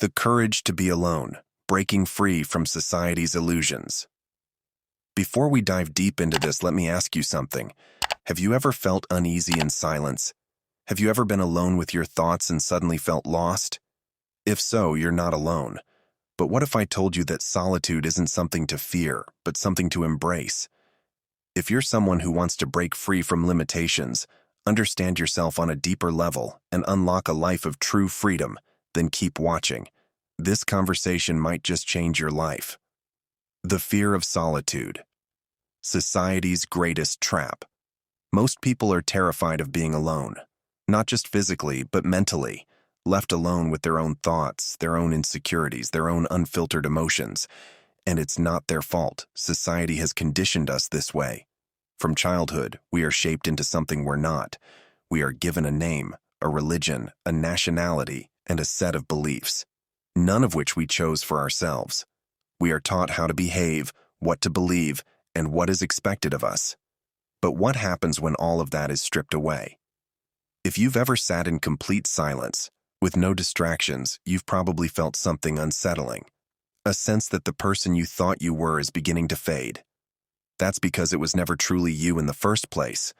The courage to be alone, breaking free from society's illusions. Before we dive deep into this, let me ask you something. Have you ever felt uneasy in silence? Have you ever been alone with your thoughts and suddenly felt lost? If so, you're not alone. But what if I told you that solitude isn't something to fear, but something to embrace? If you're someone who wants to break free from limitations, understand yourself on a deeper level, and unlock a life of true freedom, then keep watching. This conversation might just change your life. The fear of solitude. Society's greatest trap. Most people are terrified of being alone, not just physically, but mentally, left alone with their own thoughts, their own insecurities, their own unfiltered emotions. And it's not their fault. Society has conditioned us this way. From childhood, we are shaped into something we're not. We are given a name, a religion, a nationality, and a set of beliefs, none of which we chose for ourselves. We are taught how to behave, what to believe, and what is expected of us. But what happens when all of that is stripped away? If you've ever sat in complete silence, with no distractions, you've probably felt something unsettling. A sense that the person you thought you were is beginning to fade. That's because it was never truly you in the first place.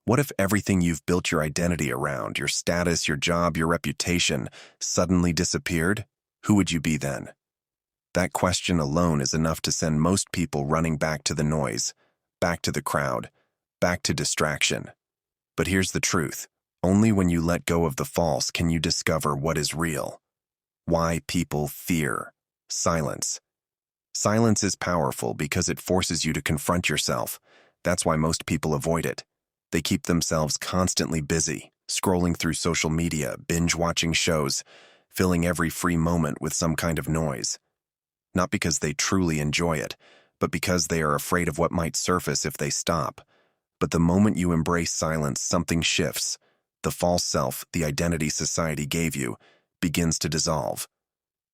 What if everything you've built your identity around, your status, your job, your reputation, suddenly disappeared? Who would you be then? That question alone is enough to send most people running back to the noise, back to the crowd, back to distraction. But here's the truth. Only when you let go of the false can you discover what is real. Why people fear silence. Silence is powerful because it forces you to confront yourself. That's why most people avoid it. They keep themselves constantly busy, scrolling through social media, binge-watching shows, filling every free moment with some kind of noise. Not because they truly enjoy it, but because they are afraid of what might surface if they stop. But the moment you embrace silence, something shifts. The false self, the identity society gave you, begins to dissolve.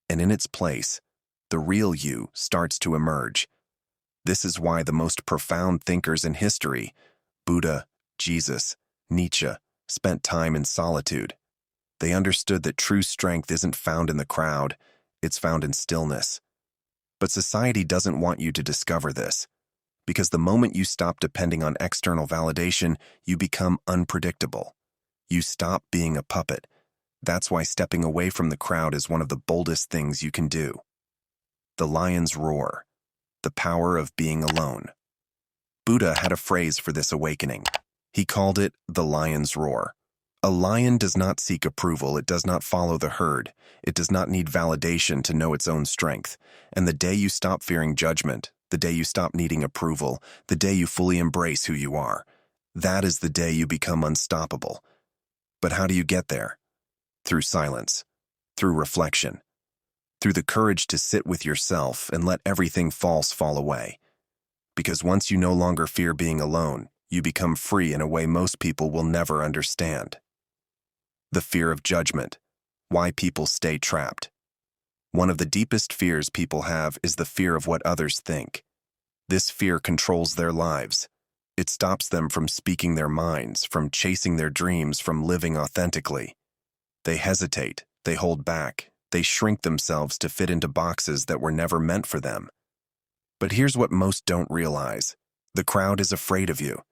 And in its place, the real you starts to emerge. This is why the most profound thinkers in history, Buddha, Jesus, Nietzsche, spent time in solitude. They understood that true strength isn't found in the crowd, it's found in stillness. But society doesn't want you to discover this, because the moment you stop depending on external validation, you become unpredictable. You stop being a puppet. That's why stepping away from the crowd is one of the boldest things you can do. The lion's roar. The power of being alone. Buddha had a phrase for this awakening. He called it the lion's roar. A lion does not seek approval, it does not follow the herd, it does not need validation to know its own strength. And the day you stop fearing judgment, the day you stop needing approval, the day you fully embrace who you are, that is the day you become unstoppable. But how do you get there? Through silence, through reflection, through the courage to sit with yourself and let everything false fall away. Because once you no longer fear being alone, you become free in a way most people will never understand. The fear of judgment. Why people stay trapped. One of the deepest fears people have is the fear of what others think. This fear controls their lives. It stops them from speaking their minds, from chasing their dreams, from living authentically. They hesitate, they hold back, they shrink themselves to fit into boxes that were never meant for them. But here's what most don't realize. The crowd is afraid of you.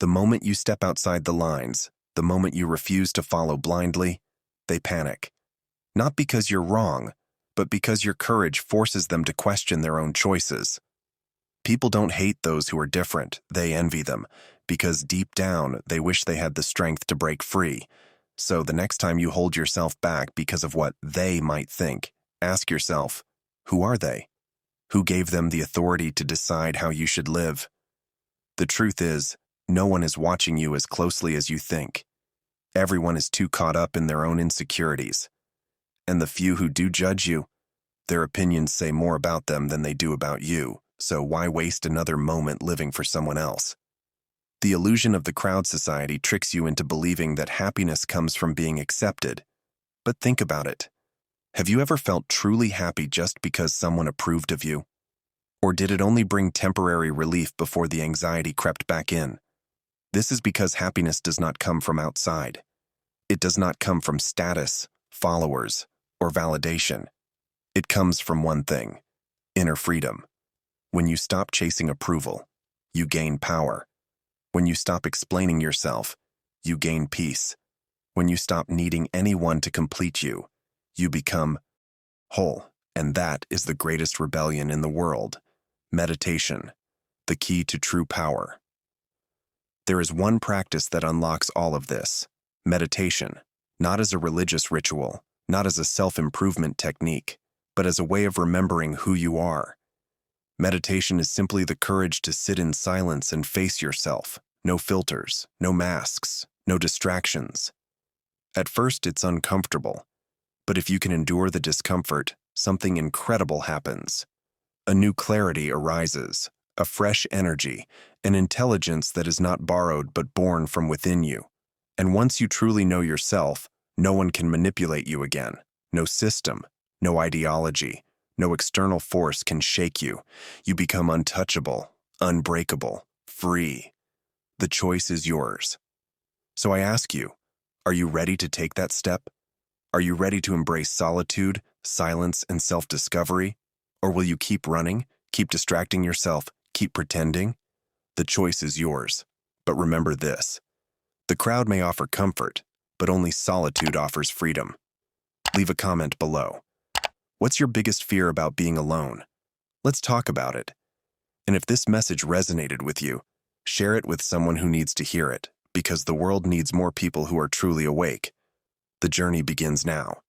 The moment you step outside the lines, the moment you refuse to follow blindly, they panic. Not because you're wrong, but because your courage forces them to question their own choices. People don't hate those who are different, they envy them, because deep down they wish they had the strength to break free. So the next time you hold yourself back because of what they might think, ask yourself, who are they? Who gave them the authority to decide how you should live? The truth is, no one is watching you as closely as you think. Everyone is too caught up in their own insecurities. And the few who do judge you, their opinions say more about them than they do about you, so why waste another moment living for someone else? The illusion of the crowd society tricks you into believing that happiness comes from being accepted. But think about it. Have you ever felt truly happy just because someone approved of you? Or did it only bring temporary relief before the anxiety crept back in? This is because happiness does not come from outside. It does not come from status, followers, or validation. It comes from one thing: inner freedom. When you stop chasing approval, you gain power. When you stop explaining yourself, you gain peace. When you stop needing anyone to complete you, you become whole. And that is the greatest rebellion in the world: meditation, the key to true power. There is one practice that unlocks all of this: meditation, not as a religious ritual, not as a self-improvement technique, but as a way of remembering who you are. Meditation is simply the courage to sit in silence and face yourself. No filters, no masks, no distractions. At first, it's uncomfortable, but if you can endure the discomfort, something incredible happens. A new clarity arises, a fresh energy, an intelligence that is not borrowed but born from within you. And once you truly know yourself, no one can manipulate you again. No system, no ideology, no external force can shake you. You become untouchable, unbreakable, free. The choice is yours. So I ask you, are you ready to take that step? Are you ready to embrace solitude, silence, and self-discovery? Or will you keep running, keep distracting yourself, keep pretending? The choice is yours. But remember this: the crowd may offer comfort, but only solitude offers freedom. Leave a comment below. What's your biggest fear about being alone? Let's talk about it. And if this message resonated with you, share it with someone who needs to hear it, because the world needs more people who are truly awake. The journey begins now.